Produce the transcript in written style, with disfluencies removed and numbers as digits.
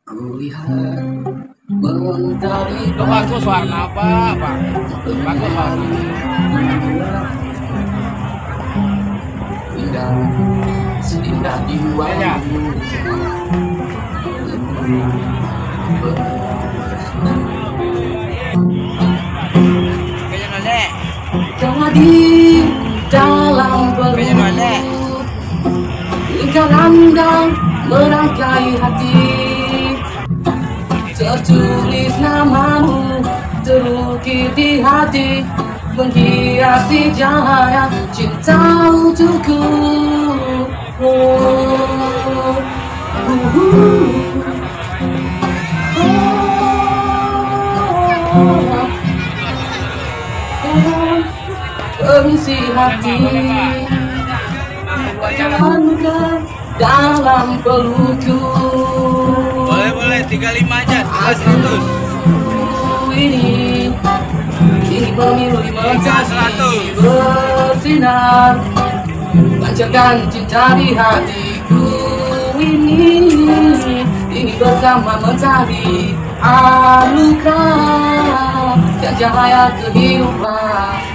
Kulihat mentari Itu bagus warna apa, Pak? Bagus warna. indah, seindah jiwa. Ya. Kayaknya nolak. Kau di dalam Kayaknya nolak. lingkaran dan merangkai hati, tertulis namamu terukir di hati, menghiasi cahaya cinta untukku. Permisi hati, Angkat dalam pelukku. Boleh 35 aja, 100. Ini pemilu menjadi 100. bersinar, pancarkan cinta di hatiku ini bersama mencari anugerah dan cahaya kehidupan.